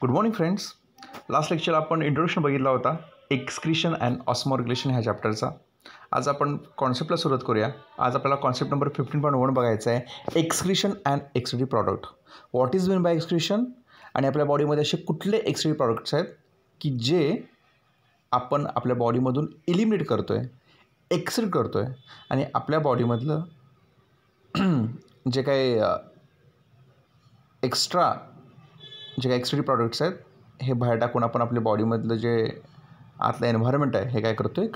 Good morning friends. Last lecture आपण introduction बघितला होता एक्सक्रीशन अँड ऑस्मोरेग्युलेशन ह्या चॅप्टरचा. आज आपण कॉन्सेप्टला सुरुवात करूया. आज आपल्याला कॉन्सेप्ट नंबर 15.1 बघायचा आहे, excretion and excretive product. What is mean by excretion, आणि आपल्या बॉडीमध्ये असे कुठले एक्सक्रीटिव्ह प्रॉडक्ट्स आहेत की जे आपण आपल्या बॉडीमधून इलिमिनेट करतो आहे, एक्सक्रीट करतो आहे, आणि आपल्या बॉडीमधलं जे काही एक्स्ट्रा जे काही एक्सक्रीटिव्ह प्रॉडक्ट्स आहेत हे बाहेर टाकून आपण आपल्या बॉडीमधलं जे आतलं एन्व्हायरमेंट आहे हे काय करतो आहे,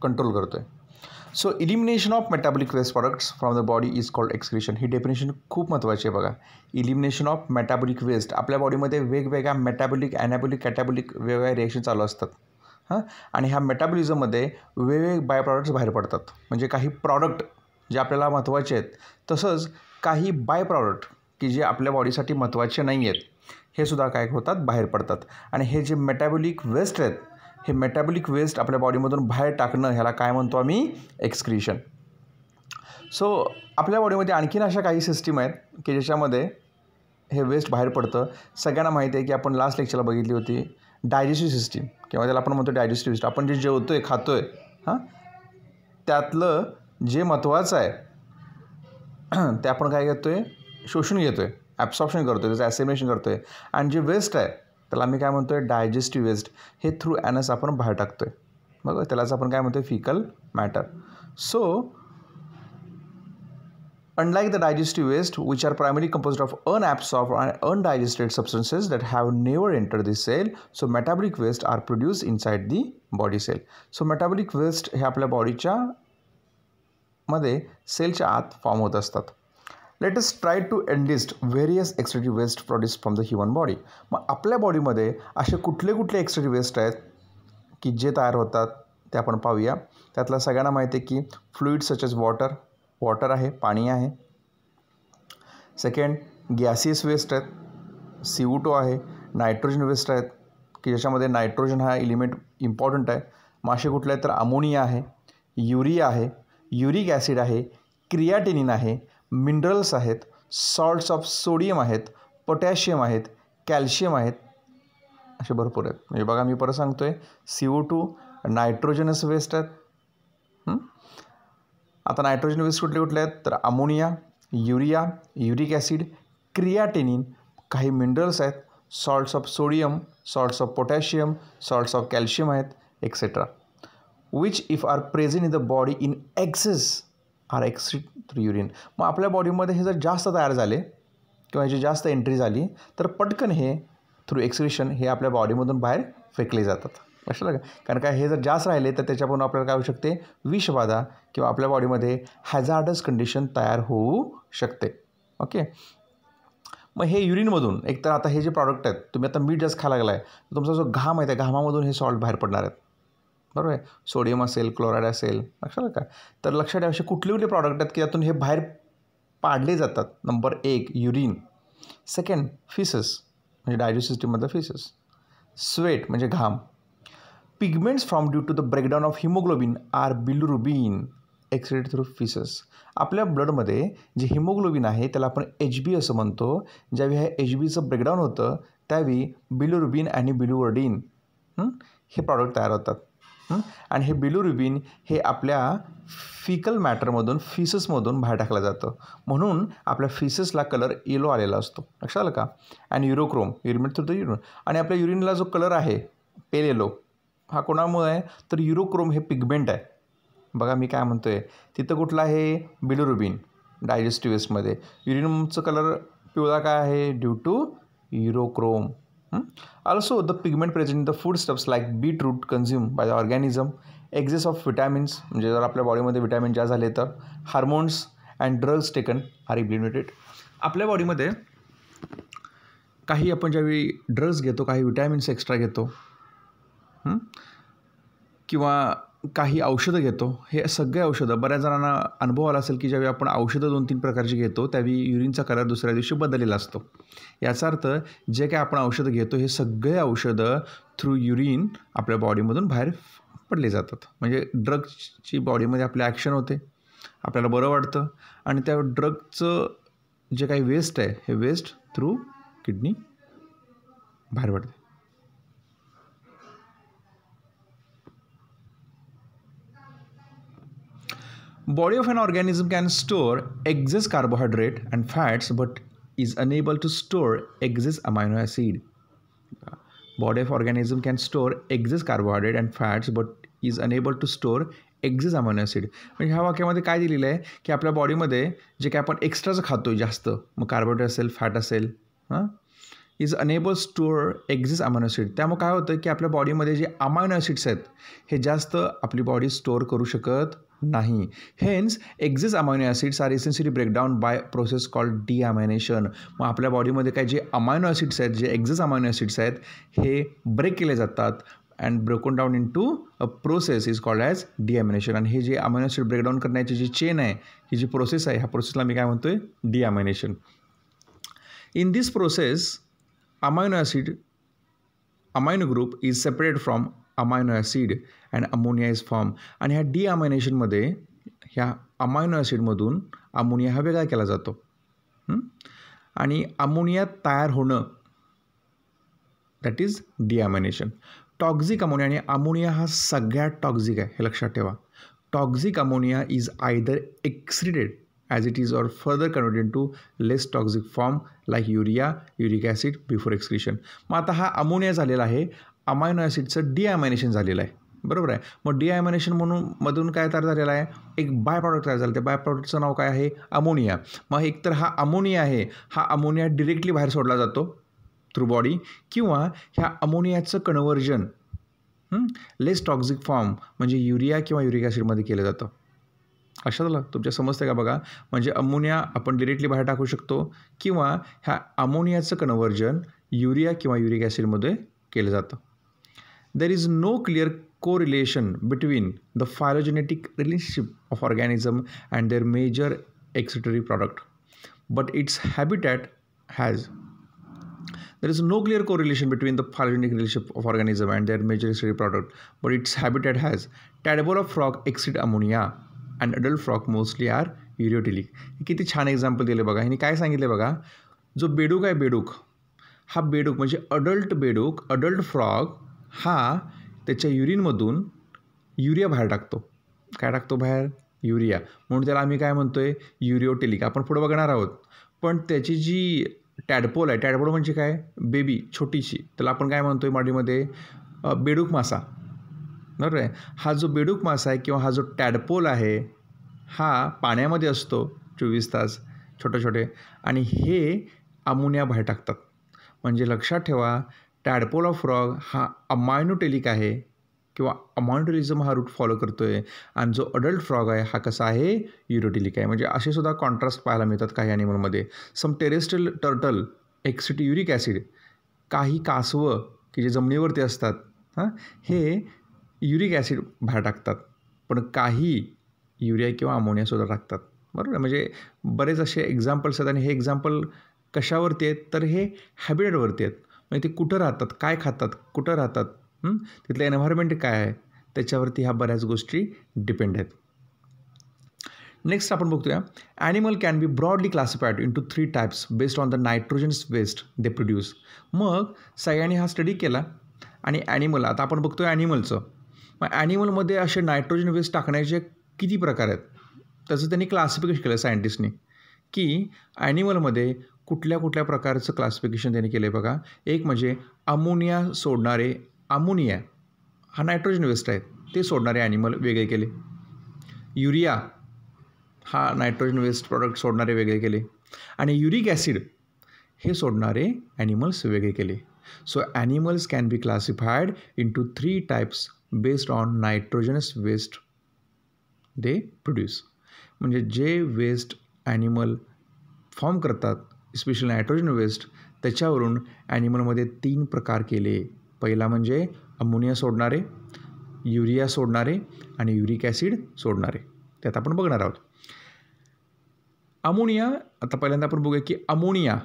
कंट्रोल करतो आहे. So elimination of metabolic waste products from the body is called excretion. ही डेफिनेशन खूप महत्त्वाची आहे बघा. Elimination of metabolic waste. आपल्या बॉडीमध्ये वेगवेगळ्या मेटाबॉलिक, ॲनाबॉलिक, कॅटाबॉलिक वेगवेगळ्या रिएक्शन चालू असतात आणि ह्या मेटाबॉलिझममध्ये वेगवेगळे बाय प्रॉडक्ट्स बाहेर पडतात. म्हणजे काही प्रॉडक्ट जे आपल्याला महत्त्वाचे आहेत, तसंच काही बाय प्रॉडक्ट की जे आपल्या बॉडीसाठी महत्त्वाचे नाही आहेत हे सुद्धा काय होतात, बाहेर पडतात. आणि हे जे मेटाबॉलिक वेस्ट आहेत, हे मेटाबॉलिक वेस्ट आपल्या बॉडीमधून बाहेर टाकणं ह्याला काय म्हणतो आम्ही, एक्सक्रीशन. सो आपल्या बॉडीमध्ये आणखीन अशा काही सिस्टीम आहेत की ज्याच्यामध्ये हे वेस्ट बाहेर पडतं. सगळ्यांना माहिती आहे की आपण लास्ट लेक्चरला बघितली होती डायजेस्टिव्ह सिस्टीम, किंवा त्याला आपण म्हणतो डायजेस्टिव्ह सिस्टीम. आपण जे जेवतो आहे, खातो आहे, त्यातलं जे महत्त्वाचं आहे ते आपण काय घेतो आहे, शोषून घेतो आहे, ॲब्सॉर्प्शन करतो आहे, त्याचं ॲसिमिलेशन करतो आहे. आणि जे वेस्ट आहे त्याला आम्ही काय म्हणतो आहे, डायजेस्टिव्ह वेस्ट. हे थ्रू ॲनस आपण बाहेर टाकतो आहे. बघा, त्यालाच आपण काय म्हणतो आहे, fecal matter. So unlike the digestive waste, which are primarily composed of unabsorbed and undigested substances that have never entered the cell, so metabolic waste are produced inside the body cell. So metabolic waste हे आपल्या बॉडीच्या मध्ये सेलच्या आत form होत असतात. Let us try to enlist various excretive waste produce from the human body. मग आपल्या बॉडीमध्ये असे कुठले कुठले एक्सक्रीटिव्ह वेस्ट आहेत की जे तयार होतात ते आपण पाहूया. त्यातलं सगळ्यांना माहिती आहे की फ्लुइड सच एज वॉटर आहे, पाणी आहे. सेकंड, गॅसियस वेस्ट आहेत, CO2 आहे. नायट्रोजन वेस्ट आहेत की ज्याच्यामध्ये नायट्रोजन हा एलिमेंट इम्पॉर्टंट आहे. मासे कुठले आहेत तर अमोनिया आहे, युरिया आहे, युरिक ॲसिड आहे, क्रियाटिनिन आहे, मिनरल्स आहेत, सॉल्ट्स ऑफ सोडियम आहेत, पोटॅशियम आहेत, कॅल्शियम आहेत, असे भरपूर आहेत. म्हणजे बघा, मी परत सांगतो आहे, CO2 नायट्रोजनस वेस्ट आहेत. आता नायट्रोजन वेस्ट कुठले कुठले आहेत तर ammonia, urea, uric acid, creatinine, काही मिनरल्स आहेत, salts of sodium, salts of potassium, salts of calcium आहेत, etcetera. Which if are present in the body in excess are excrete through urine. मग आपल्या बॉडीमध्ये हे जर जास्त तयार झाले किंवा ह्याची जास्त एंट्री झाली तर पटकन हे थ्रू एक्सक्रीशन हे आपल्या बॉडीमधून बाहेर फेकले जातात. लक्षात का? कारण काय, हे जर जास्त राहिले तर त्याच्यापासून आपल्याला काय होऊ शकते, विषबाधा किंवा आपल्या बॉडीमध्ये हॅझार्डस कंडिशन तयार होऊ शकते. ओके. मग हे युरिनमधून एकतर आता हे जे प्रॉडक्ट आहेत, तुम्ही आता मीठ जास्त खायला लागला आहे, तुमचा जो घाम आहे त्या घामामधून हे सॉल्ट बाहेर पडणार आहेत. बरोबर आहे. सोडियम असेल, क्लोराईड असेल, लक्षात का? तर लक्षात ठेवा, असे कुठले कुठले प्रॉडक्ट आहेत की त्यातून हे बाहेर पाडले जातात. Number 1 urine. सेकंड फिसस, म्हणजे डायजेस्टिव्ह सिस्टीममधलं फिसस. स्वेट म्हणजे घाम. Pigments from due to the breakdown of haemoglobin are bilirubin excreted through faeces. आपल्या ब्लडमध्ये जे हिमोग्लोबिन आहे त्याला आपण HB असं म्हणतो. ज्यावेळी ह्या HBचं ब्रेकडाऊन होतं त्यावेळी बिलिरुबिन आणि बिलिरुबिन हे प्रॉडक्ट तयार होतात. आणि हे बिलिरुबिन हे आपल्या फिकल मॅटरमधून, फिससमधून बाहेर टाकलं जातं. म्हणून आपल्या फिससला कलर येलो आलेला असतो. लक्षात आलं का? आणि युरोक्रोम, युरिन थ्रू द युरिन. आणि आपल्या युरिनला जो कलर आहे पेल येलो, हा कोणामुळे आहे तर युरोक्रोम हे पिगमेंट आहे. बघा मी काय म्हणतो आहे, तिथं कुठलं आहे, बिलिरुबिन डायजेस्टिव्ह वेस्टमध्ये. युरिनचं कलर पिवळा काय आहे, due to urochrome. Also, the pigment present in the foodstuffs like beetroot consumed by the organism, excess of vitamins, म्हणजे जर आपल्या बॉडीमध्ये विटॅमिन जास्त झाले तर hormones and drugs taken are eliminated. आपल्या बॉडीमध्ये काही आपण ज्यावेळी ड्रग्स घेतो, काही विटॅमिन्स एक्स्ट्रा घेतो किंवा काही औषधं घेतो, हे सगळे औषधं बऱ्याच जणांना अनुभव आला असेल की ज्यावेळी आपण औषधं 2-3 प्रकारची घेतो त्यावेळी युरिनचा कलर दुसऱ्या दिवशी बदललेला असतो. याचा अर्थ जे काय आपण औषधं घेतो हे सगळे औषधं थ्रू युरिन आपल्या बॉडीमधून बाहेर पडले जातात. म्हणजे ड्रग्सची बॉडीमध्ये आपले ॲक्शन होते, आपल्याला बरं वाटतं, आणि त्या ड्रगचं जे काही वेस्ट आहे हे वेस्ट थ्रू किडनी बाहेर पडते. Body of an organism can store excess carbohydrate and fats but is unable to store excess amino acid. Body of organism can store excess carbohydrate and fats but is unable to store excess amino acid. म्हणजे ह्या वाक्यामध्ये काय दिलेलं आहे की आपल्या बॉडीमध्ये जे काय आपण एक्स्ट्राचं खातोय जास्त, मग कार्बोहायड्रेट असेल, फॅट असेल, is unable store exist amino acid. त्यामुळे काय होतं की आपल्या बॉडीमध्ये जे अमायनो ॲसिड्स आहेत हे जास्त आपली बॉडी स्टोअर करू शकत नाही. Hence exist amino acids are essentially breakdown by process called deamination. मग आपल्या बॉडीमध्ये काय जे अमायनो ॲसिड्स आहेत, जे एक्झिस्ट अमायनो ॲसिड्स आहेत हे ब्रेक केले जातात and broken down into a process is called as deamination. आणि हे जे अमायनो ॲसिड ब्रेकडाऊन करण्याची जी चेन आहे, ही जी प्रोसेस आहे, ह्या प्रोसेसला मी काय म्हणतोय, deamination. In this process amino group is separated from amino acid and ammonia is formed. आणि ह्या डिअमायनेशनमध्ये ह्या अमायनो ॲसिडमधून अमोनिया हा वेगळा केला जातो आणि अमोनिया तयार होणं दॅट इज डिअमायनेशन. टॉक्झिक अमोनिया, आणि अमोनिया हा सगळ्यात टॉक्झिक आहे हे लक्षात ठेवा. Toxic ammonia is either excreted as it is or further converted into less toxic form like urea, uric acid before excretion. मग आता हा अमोनिया झालेला आहे, अमायनो ॲसिडचं डिअमायनेशन झालेलं आहे, बरोबर आहे. मग डिअमायनेशन मधून काय तयार झालेला आहे, एक बाय प्रॉडक्ट तयार झालं. त्या बाय प्रॉडक्टचं नाव काय आहे, अमोनिया. मग एकतर हा अमोनिया आहे, हा अमोनिया डिरेक्टली बाहेर सोडला जातो थ्रू बॉडी, किंवा ह्या अमोनियाचं कन्व्हर्जन लेस टॉक्झिक फॉर्म म्हणजे युरिया किंवा युरिक ॲसिडमध्ये केलं जातं. लक्षात आलं, तुमच्या समजतं का बघा. म्हणजे अमोनिया आपण डिरेक्टली बाहेर टाकू शकतो किंवा ह्या अमोनियाचं कन्व्हर्जन युरिया किंवा युरिक ॲसिडमध्ये केलं जातं. There is no clear correlation between the phylogenetic relationship of organism and their major excretory product but its habitat has. There is no clear correlation between the phylogenetic relationship of organism and their major excretory product, but its habitat has. Tadpole of frog excrete ammonia and adult frog mostly are ureotelic. किती छान example दिले बघा. ह्याने काय सांगितले बघा, जो बेडूक आहे, बेडूक हा बेडूक म्हणजे अडल्ट बेडूक, अडल्ट फ्रॉग हा त्याच्या युरिनमधून युरिया बाहेर टाकतो. काय टाकतो बाहेर, युरिया. म्हणून त्याला आम्ही काय म्हणतोय, युरिओटेलिक. आपण पुढे बघणार आहोत. पण त्याची जी टॅडपोल आहे, टॅडपोल म्हणजे काय, बेबी छोटीशी, त्याला आपण काय म्हणतोय मराठीमध्ये, बेडूक मासा, बरोबर आहे. हा जो बेडूक मासा आहे किंवा हा जो टॅडपोल आहे हा पाण्यामध्ये असतो 24 तास, छोटे छोटे, आणि हे अमोनिया बाहेर टाकतात. म्हणजे लक्षात ठेवा, टॅडपोल ऑफ फ्रॉग हा अमायनोटेलिक आहे किंवा अमायनोटेलिझम हा रूट फॉलो करतो आहे, आणि जो अडल्ट फ्रॉग आहे हा कसा आहे, युरोटेलिक आहे. म्हणजे असे सुद्धा कॉन्ट्रास्ट पाहायला मिळतात काही ॲनिमलमध्ये. Some terrestrial turtle excrete uric acid. काही कासवं की जे जमिनीवरती असतात हे युरिक ॲसिड बाहेर टाकतात, पण काही युरिया किंवा अमोनियासुद्धा टाकतात, बरोबर. म्हणजे बरेच असे एक्झाम्पल्स आहेत, आणि हे एक्झाम्पल कशावरती आहेत, तर हे हॅबिटेटवरती आहेत. म्हणजे ते कुठं राहतात, काय खातात, कुठं राहतात, तिथलं एन्व्हायरमेंट काय आहे, त्याच्यावरती ह्या बऱ्याच गोष्टी डिपेंड आहेत. नेक्स्ट आपण बघतोया, animal can be broadly classified into 3 types based on the nitrogenous waste they produce. मग सगळ्यांनी हा स्टडी केला आणि ॲनिमल, आता आपण बघतोय ॲनिमलचं. मग ॲनिमलमध्ये असे नायट्रोजन वेस्ट टाकण्याचे किती प्रकार आहेत, त्याचं त्यांनी क्लासिफिकेशन केलं सायंटिस्टनी, की ॲनिमलमध्ये कुठल्या कुठल्या प्रकारचं क्लासिफिकेशन त्यांनी केलं आहे बघा. एक म्हणजे अमोनिया सोडणारे, अमोनिया हा नायट्रोजन वेस्ट आहे, ते सोडणारे ॲनिमल वेगळे केले. युरिया हा नायट्रोजन वेस्ट प्रॉडक्ट सोडणारे वेगळे केले, आणि युरिक ॲसिड हे सोडणारे ॲनिमल्स वेगळे केले. So animals can be classified into 3 types based on nitrogenous waste they produce. म्हणजे जे वेस्ट ॲनिमल फॉर्म करतात, स्पेशली नायट्रोजन वेस्ट, त्याच्यावरून ॲनिमलमध्ये 3 प्रकार केले. पहिला म्हणजे अमोनिया सोडणारे, युरिया सोडणारे, आणि युरिक ॲसिड सोडणारे. त्यात आपण बघणार आहोत. अमोनिया, आता पहिल्यांदा आपण बघूया की अमोनिया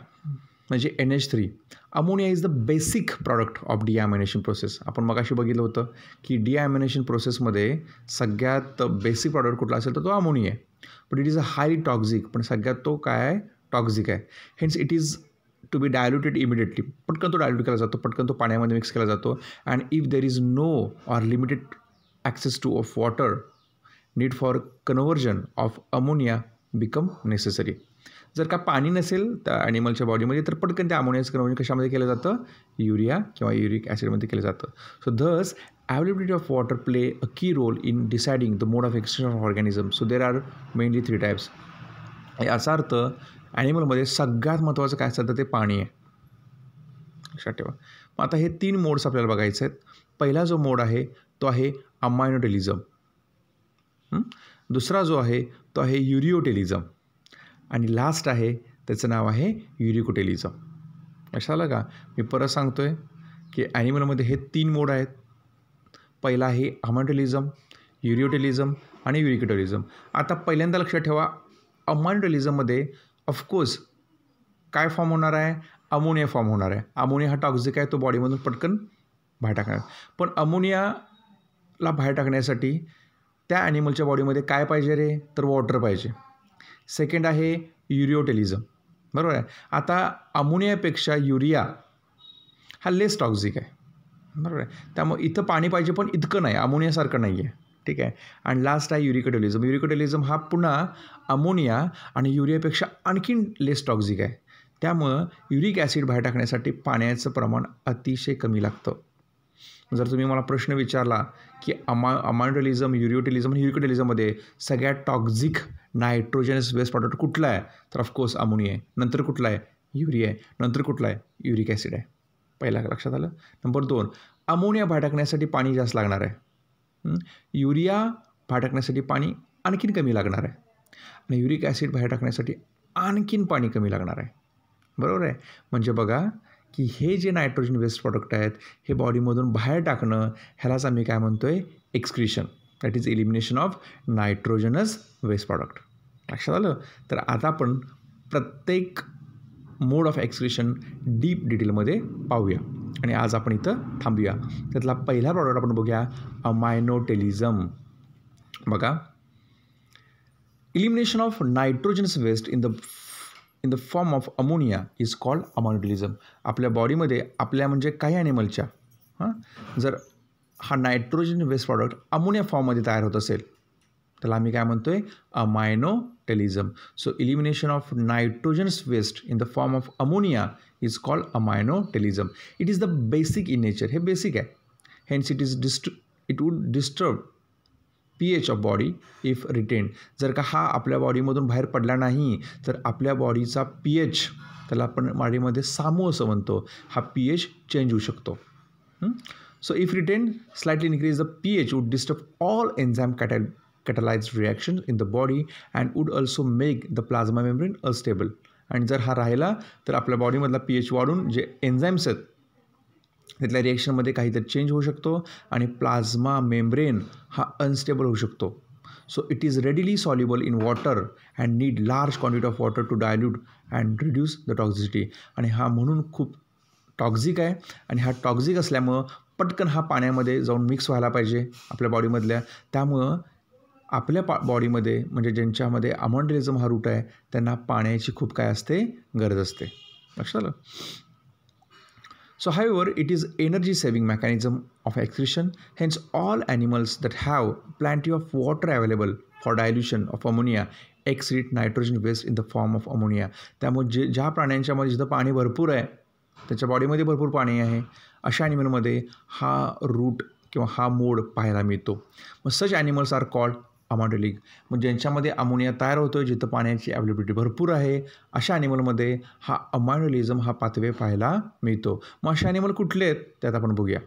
म्हणजे NH3. Ammonia is the basic product of deamination process. आपण मगाशी बघितलं होतं की डिअमायनेशन प्रोसेसमध्ये सगळ्यात बेसिक प्रॉडक्ट कुठला असेल तर तो अमोनिया आहे. But it is a highly toxic, पण सगळ्यात तो काय आहे, टॉक्झिक आहे. Hence it is to be diluted immediately, पटकन तो डायल्यूट केला जातो, पटकन तो पाण्यामध्ये मिक्स केला जातो. And if there is no or limited access to of water, need for conversion of ammonia become necessary. जर का पाणी नसेल त्या ॲनिमलच्या बॉडीमध्ये तर पटकन त्या अमोनियाचं कन्व्हर्जन कशामध्ये केलं जातं, युरिया किंवा युरिक ॲसिडमध्ये केलं जातं. So this availability of water play a key role in deciding the mode of excretion of organism. So there are mainly 3 types. याचा अर्थ ॲनिमलमध्ये सगळ्यात महत्त्वाचं काय असतं तर ते पाणी आहे, लक्षात ठेवा. मग आता हे 3 मोड्स आपल्याला बघायचे आहेत. पहिला जो मोड आहे तो आहे अमायनोटेलिझम. दुसरा जो आहे तो आहे युरिओटेलिझम आणि लास्ट आहे त्याचं नाव आहे युरिकोटेलिझम. लक्षात आलं का? मी परत सांगतो आहे की ॲनिमलमध्ये हे 3 मोड आहेत. पहिला आहे अमायनोटेलिझम, युरिओटेलिझम आणि युरिकोटेलिझम. आता पहिल्यांदा लक्षात ठेवा, अमायनोटेलिझममध्ये ऑफकोर्स काय फॉर्म होणार आहे, अमोनिया फॉर्म होणार आहे. अमोनिया हा टॉक्झिक आहे, तो बॉडीमधून पटकन बाहेर टाकणार. पण अमोनियाला बाहेर टाकण्यासाठी त्या ॲनिमलच्या बॉडीमध्ये काय पाहिजे रे, तर वॉटर पाहिजे. सेकंड आहे युरिओटेलिझम, बरोबर आहे. आता अमोनियापेक्षा युरिया हा लेस टॉक्झिक आहे, बरोबर आहे. त्यामुळे इथं पाणी पाहिजे पण इतकं नाही, अमोनियासारखं नाही आहे, ठीक आहे. आणि लास्ट आहे युरिकोटेलिझम. युरिकोटेलिझम हा पुन्हा अमोनिया आणि युरियापेक्षा आणखीन लेस टॉक्झिक आहे. त्यामुळं युरिक ॲसिड बाहेर टाकण्यासाठी पाण्याचं प्रमाण अतिशय कमी लागतं. जर तुम्ही मला प्रश्न विचारला की अमायनोटेलिझम, युरिओटेलिझम आणि युरिकोटेलिझममध्ये सगळ्यात टॉक्झिक नायट्रोजनस वेस्ट प्रॉडक्ट कुठला आहे, तर ऑफकोर्स अमोनिया आहे. नंतर कुठला आहे, युरिया आहे. नंतर कुठला आहे, युरिक ॲसिड आहे. पहिला लक्षात आलं. नंबर 2, अमोनिया बाहेर टाकण्यासाठी पाणी जास्त लागणार आहे. युरिया बाहेर टाकण्यासाठी पाणी आणखीन कमी लागणार आहे आणि युरिक ॲसिड बाहेर टाकण्यासाठी आणखीन पाणी कमी लागणार आहे, बरोबर आहे. म्हणजे बघा की हे जे नायट्रोजन वेस्ट प्रॉडक्ट आहेत हे बॉडीमधून बाहेर टाकणं, ह्यालाच आम्ही काय म्हणतो आहे, excretion. That is elimination of nitrogenous waste product. लक्षात आलं. तर आता आपण प्रत्येक मोड ऑफ एक्सक्रीशन डीप डिटेलमध्ये पाहूया आणि आज आपण इथं थांबूया. त्यातला पहिला प्रॉडक्ट आपण बघूया, अमायनोटेलिझम. बघा, elimination of nitrogenous waste in the form of ammonia is called ammonotelism. आपल्या बॉडीमध्ये आपल्या म्हणजे काही ॲनिमलच्या जर हा नायट्रोजन वेस्ट प्रॉडक्ट अमोनिया फॉर्ममध्ये तयार होत असेल त्याला आम्ही काय म्हणतो आहे, ammonotelism. So elimination of nitrogenous waste in the form of ammonia is called ammonotelism. It is the basic in nature. हे बेसिक आहे. Hence it would disturb pH of body if retain. जर का हा आपल्या बॉडीमधून बाहेर पडला नाही तर आपल्या बॉडीचा pH, त्याला आपण बॉडीमध्ये सामू असं म्हणतो, हा pH चेंज होऊ शकतो. So if retain slightly increase the pH would disturb all enzyme catalyzed reactions in the body and would also make the plasma membrane unstable. आणि जर हा राहिला तर आपल्या बॉडीमधला pH वाढून जे एन्झाईम्स आहेत त्यातल्या रिएक्शनमध्ये काहीतरी चेंज होऊ शकतो आणि प्लाझ्मा मेम्ब्रेन हा अनस्टेबल होऊ शकतो. So it is readily soluble in water and need large quantity of water to dilute and reduce the toxicity. आणि हा म्हणून खूप टॉक्झिक आहे आणि हा टॉक्झिक असल्यामुळं पटकन हा पाण्यामध्ये जाऊन मिक्स व्हायला पाहिजे आपल्या बॉडीमधल्या. त्यामुळं आपल्या बॉडीमध्ये म्हणजे ज्यांच्यामध्ये अमायनोटेलिझम हा रूट आहे त्यांना पाण्याची खूप काय असते, गरज असते. लक्षात आलं. So however, it is energy saving mechanism of excretion. Hence all animals that have plenty of water available for dilution of ammonia excrete nitrogen waste in the form of ammonia. त्यामुळे ज्या प्राण्यांच्यामध्ये जिथं पाणी भरपूर आहे, त्याच्या बॉडीमध्ये भरपूर पाणी आहे, अशा ॲनिमलमध्ये हा रूट किंवा हा मोड पाहायला मिळतो. मग सच ॲनिमल्स आर कॉल्ड अमायनोटेलिक. मग ज्यांच्यामध्ये अमोनिया तयार होतो आहे, जिथं पाण्याची अवेलेबिलिटी भरपूर आहे, अशा ॲनिमलमध्ये हा अमायनोटेलिझम हा पाथवे पाहायला मिळतो. मग अशा ॲनिमल कुठले आहेत त्यात आपण बघूया.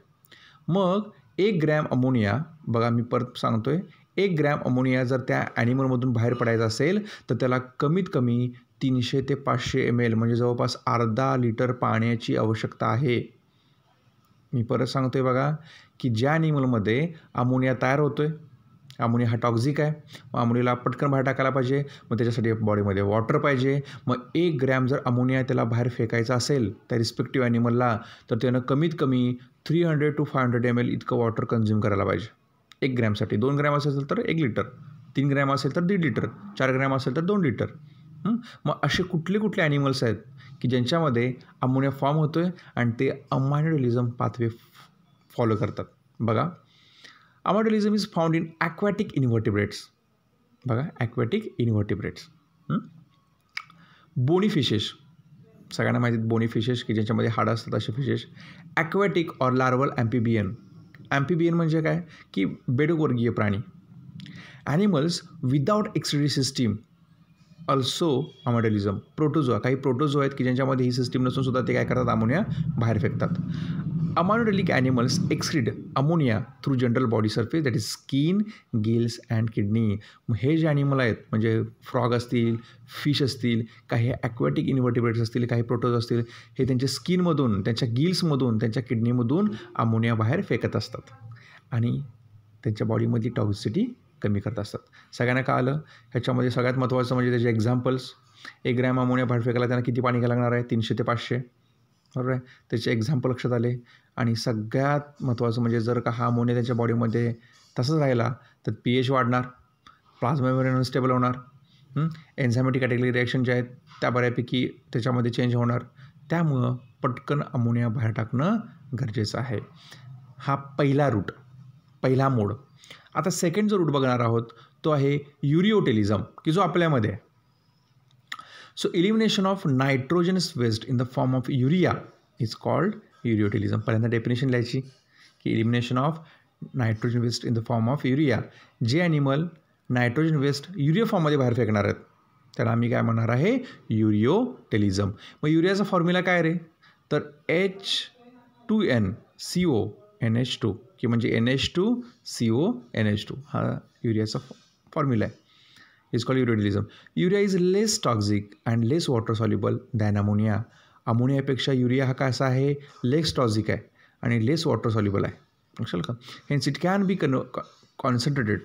मग 1 ग्रॅम अमोनिया, बघा मी परत सांगतो आहे, 1 ग्रॅम अमोनिया जर त्या ॲनिमलमधून बाहेर पडायचा असेल तर त्याला कमीत कमी 300 ते 500 ml म्हणजे जवळपास अर्धा लिटर पाण्याची आवश्यकता आहे. मी परत सांगतो आहे बघा की ज्या ॲनिमलमध्ये अमोनिया तयार होतो आहे, अमोनिया हा टॉक्झिक आहे, मग अमोनियाला पटकन बाहेर टाकायला पाहिजे, मग त्याच्यासाठी बॉडीमध्ये वॉटर पाहिजे. मग 1 ग्रॅम जर अमोनिया त्याला बाहेर फेकायचा असेल त्या रिस्पेक्टिव्ह ॲनिमलला तर त्यानं कमीत कमी 300 to 500 ml इतकं वॉटर कन्झ्युम करायला पाहिजे 1 ग्रॅमसाठी. 2 ग्रॅम असेल तर 1 लिटर, 3 ग्रॅम असेल तर 1.5 लिटर, 4 ग्रॅम असेल तर 2 लिटर. मग असे कुठले ॲनिमल्स आहेत की ज्यांच्यामध्ये अमोनिया फॉर्म होतो आहे आणि ते अमायनोडेलिझम पाथवे फॉलो करतात. बघा, अमायनोडेलिझम इज फाउंड इन ॲक्वॅटिक इन्व्हर्टिब्रेट्स. बघा, ॲक्वॅटिक इन्व्हर्टिब्रेट्स. बोनी फिशेस, सगळ्यांना माहिती आहेत बोनी फिशेस की ज्यांच्यामध्ये हाडं असतात असे fishes. Aquatic or larval amphibian. Amphibian म्हणजे काय की बेडूकवर्गीय प्राणी. Animals without excretory system also ammonotelism. Protozoa, काही प्रोटोझोआ आहेत की ज्यांच्यामध्ये ही सिस्टीम नसून सुद्धा ते काय करतात, अमोनिया बाहेर फेकतात. Ammonotelic animals excrete ammonia through general body surface that is skin, gills and kidney. मग हे जे ॲनिमल आहेत म्हणजे फ्रॉग असतील, फिश असतील, काही ॲक्वॅटिक इन्व्हर्टिब्रेट्स असतील, काही प्रोटोज असतील, हे त्यांच्या स्किनमधून, त्यांच्या गिल्समधून, त्यांच्या किडनीमधून अमोनिया बाहेर फेकत असतात आणि त्यांच्या बॉडीमधली टॉक्सिसिटी कमी करत असतात. सगळ्यांना का आलं ह्याच्यामध्ये सगळ्यात महत्त्वाचं म्हणजे त्याचे एक्झाम्पल्स. 1 ग्रॅम अमोनिया बाहेर फेकायला त्यांना किती पाणी घ्यायला लागणार आहे, 300 ते 500. बरोबर आहे, त्याचे एक्झाम्पल लक्षात आले. आणि सगळ्यात महत्त्वाचं म्हणजे जर का हा अमोनिया त्यांच्या बॉडीमध्ये तसंच राहिला तर pH वाढणार, प्लाझ्मा मेम्ब्रेन अनस्टेबल होणार, एन्झायमॅटिक कॅटेगरी रिॲक्शन जे आहेत त्या बऱ्यापैकी त्याच्यामध्ये चेंज होणार. त्यामुळं पटकन अमोनिया बाहेर टाकणं गरजेचं आहे. हा पहिला रूट, पहिला मोड. आता सेकंड जो रूट बघणार आहोत तो आहे युरिओटेलिझम, की जो आपल्यामध्ये आहे. So elimination of nitrogenous waste in the form of urea is called ureotelism. पहिल्यांदा डेफिनेशन लिहायची की elimination of nitrogen waste in the form of urea. जे ॲनिमल नायट्रोजन वेस्ट युरिया फॉर्ममध्ये बाहेर फेकणार आहेत त्याला आम्ही काय म्हणणार आहे, युरिओटेलिझम. मग युरियाचा फॉर्म्युला काय रे, तर H2NCO NH2 की म्हणजे NH2CONH2 हा युरियाचा फॉर्म्युला आहे. Is called ureotelism. Urea is less toxic and less water soluble than ammonia. अमोनियापेक्षा युरिया हा कसा आहे, लेस टॉक्सिक आहे आणि लेस वॉटर सॉल्युबल आहे. लक्षात का. Hence it can be concentrated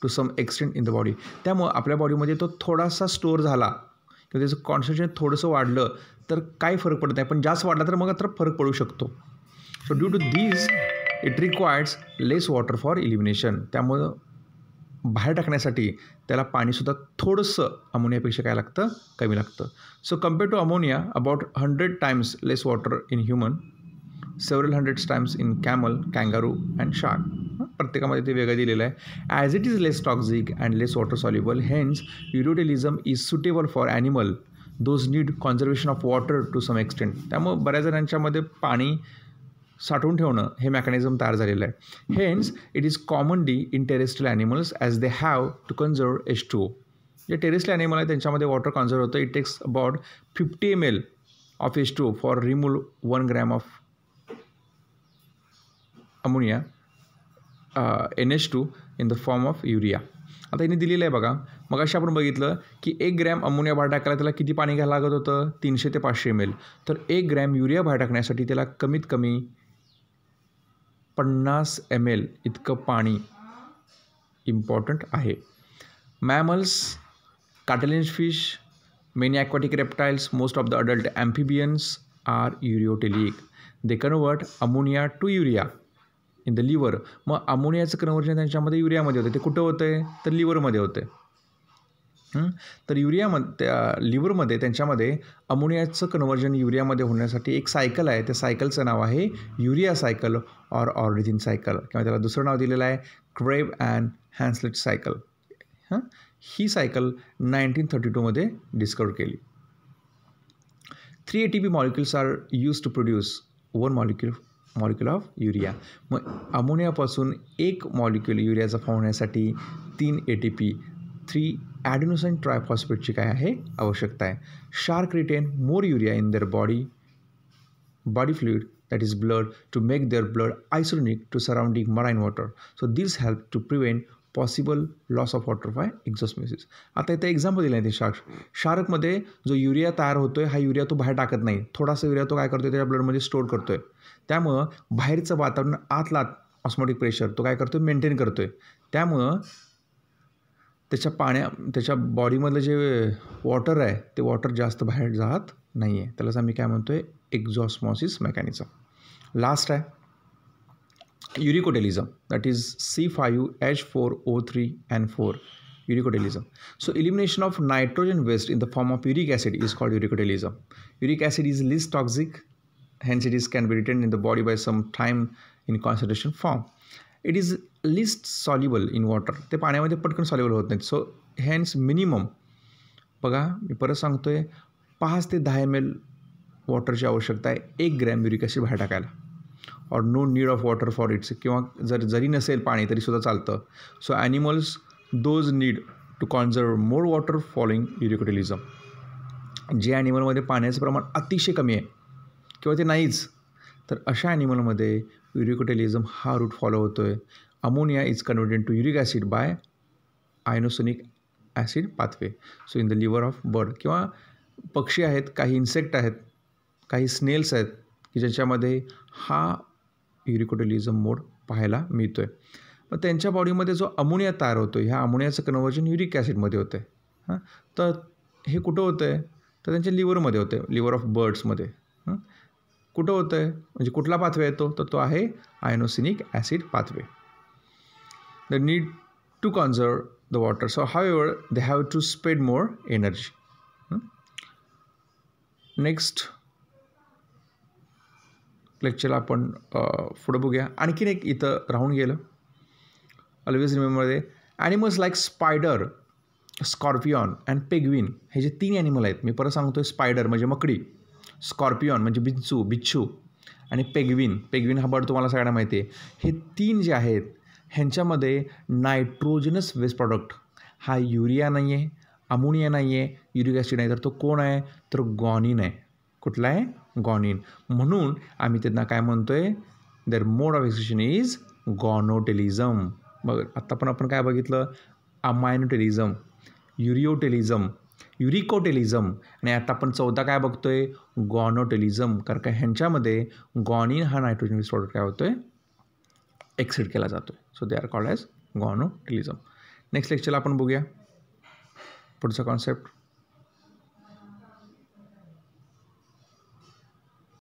to some extent in the body. त्यामुळं आपल्या बॉडीमध्ये तो थोडासा स्टोअर झाला किंवा त्याचं कॉन्सन्ट्रेशन थोडंसं वाढलं तर काही फरक पडत नाही, पण जास्त वाढला तर मग तर फरक पडू शकतो. So due to this it requires less water for elimination. त्यामुळं बाहेर टाकण्यासाठी त्याला पाणीसुद्धा थोडंसं अमोनियापेक्षा काय लागतं, कमी लागतं. So compare to ammonia about 100 times less water in human, several 100 times in camel, kangaroo and shark. प्रत्येकामध्ये ते वेगळं दिलेलं आहे. As it is less toxic and less water soluble, hence ureotelism is suitable for animal those need conservation of water to some extent. त्यामुळे बऱ्याच जणांच्यामध्ये पाणी साठवून ठेवणं हे मेकॅनिझम तयार झालेलं आहे. Hence it is commonly in terrestrial animals as they have to conserve H2O. जे टेरेस्ट्रियल ॲनिमल आहे त्यांच्यामध्ये वॉटर कन्झर्व होतं. It takes about 50 ml of H2O for remove 1 gram of ammonia NH2 in the form of urea. आता यांनी दिलेलं आहे बघा, मग अशा आपण बघितलं की 1 ग्रॅम अमोनिया बाहेर टाकायला त्याला किती पाणी घ्यायला लागत होतं, 300 ते 500 ml. तर 1 ग्रॅम युरिया बाहेर टाकण्यासाठी त्याला कमीत कमी 50 ml इतकं पाणी इम्पॉर्टंट आहे. Mammals, cartilage fish, many aquatic reptiles, most of the adult amphibians are ureotelic. They convert ammonia to urea in the liver. मग अमोनियाचं कन्व्हर्जन त्यांच्यामध्ये युरियामध्ये होते. ते कुठं होतं आहे, तर लिव्हरमध्ये होते. तर युरियामध्ये लिव्हरमध्ये त्यांच्यामध्ये अमोनियाचं कन्व्हर्जन युरियामध्ये होण्यासाठी एक सायकल आहे. त्या सायकलचं नाव आहे urea cycle or ornithine cycle, किंवा त्याला दुसरं नाव दिलेलं आहे क्रेब अँड हॅन्सलेट सायकल. ही सायकल 1932 डिस्कवर केली. 3 ATP molecules are use to produce 1 molecule of urea. मग अमोनियापासून 1 मॉलिक्युल युरियाचा फॉर्म होण्यासाठी 3 ATP 3 ॲडेनोसिन ट्रायफॉस्फेटची काय आहे, आवश्यकता आहे. Shark retain more urea in their body fluid that is blood to make their blood isotonic to surrounding marine water. So this help to prevent possible loss of water by exosmosis. आता इथे example दिलं आहे ते शार्कमध्ये जो urea तयार होतो आहे हा युरिया तो बाहेर टाकत नाही. थोडासा युरिया तो काय करतो आहे, त्याच्या ब्लडमध्ये स्टोअर करतो आहे. त्यामुळं बाहेरचं वातावरण आतला ऑस्मोटिक प्रेशर तो काय करतो आहे, मेंटेन करतो आहे. त्यामुळं त्याच्या बॉडीमधलं जे वॉटर आहे ते वॉटर जास्त बाहेर जात नाही आहे. त्यालाच आम्ही काय म्हणतो आहे, एक्झॉस्मॉसिस मेकॅनिझम. लास्ट आहे uricotelism, that is C5H4O3N4 uricotelism. So elimination of nitrogen waste in the form of uric acid is called uricotelism. Uric acid is least toxic, hence it can be retained in the body by some time in concentration form. It is least soluble in water, ते पाण्यामध्ये पटकन soluble होत नाहीत. So hence minimum बघा मी परत सांगतोय 5 ते 10 ml वॉटरची आवश्यकता आहे 1 ग्रॅम युरिक ॲसिड बाहेर टाकायला. Or no need of water for its, किंवा जरी नसेल पाणी तरीसुद्धा चालतं. So animals those need to conserve more water following uricotelism. जे ॲनिमलमध्ये पाण्याचं प्रमाण अतिशय कमी आहे किंवा ते नाहीच, तर अशा ॲनिमलमध्ये युरिकोटिलिझम हा रूट फॉलो होतो आहे. Ammonia is converted to uric acid by inosinic acid pathway. So in the liver of bird, किंवा पक्षी आहेत, काही इन्सेक्ट आहेत, काही स्नेल्स आहेत की ज्याच्यामध्ये हा युरिकोटिलिझम मोड पाहायला मिळतो आहे. मग त्यांच्या बॉडीमध्ये जो अमोनिया तयार होतो आहे, ह्या अमोनियाचं कन्व्हर्जन युरिक ॲसिडमध्ये होतं आहे. तर हे कुठं होतं आहे, तर त्यांच्या लिव्हरमध्ये होतं आहे, लिव्हर ऑफ बर्ड्समध्ये. कुठं होतं आहे म्हणजे कुठला पाथवे येतो, तर तो आहे inosinic acid pathway. The need to conserve the water, so however they have to spend more energy. Next लेक्चरला आपण पुढं बघूया. आणखीन एक इथं राहून गेलं. Always remember the animals like spider, scorpion and penguin, हे जे 3 ॲनिमल आहेत, मी परत सांगतो आहे, स्पायडर म्हणजे मकडी, स्कॉर्पियॉन म्हणजे बिच्छू आणि पेग्विन हा बर्ड तुम्हाला सगळ्यांना माहिती आहे. हे 3 जे आहेत ह्यांच्यामध्ये नायट्रोजनस वेस्ट प्रॉडक्ट हा युरिया नाही आहे, अमोनिया नाही आहे, युरिक ॲसिड नाही, तर तो कोण आहे, तर गॉनिन आहे. कुठला आहे, गॉनिन. म्हणून आम्ही त्यांना काय म्हणतो आहे, their mode of excretion is guanotelism. बघ आत्ता पण आपण काय बघितलं, अमायनोटिलिझम, युरिओटिलिझम, युरिकोटिलिझम, आणि आता आपण 14 काय बघतो आहे, गॉनोटिलिझम. कारण का ह्यांच्यामध्ये गॉनिन हा नायट्रोजन वेस्ट प्रॉडक्ट काय होतो आहे, एक्सिड केला जातो आहे. So they are called as guanotelism. Next लेक्चरला आपण बघूया पुढचा कॉन्सेप्ट.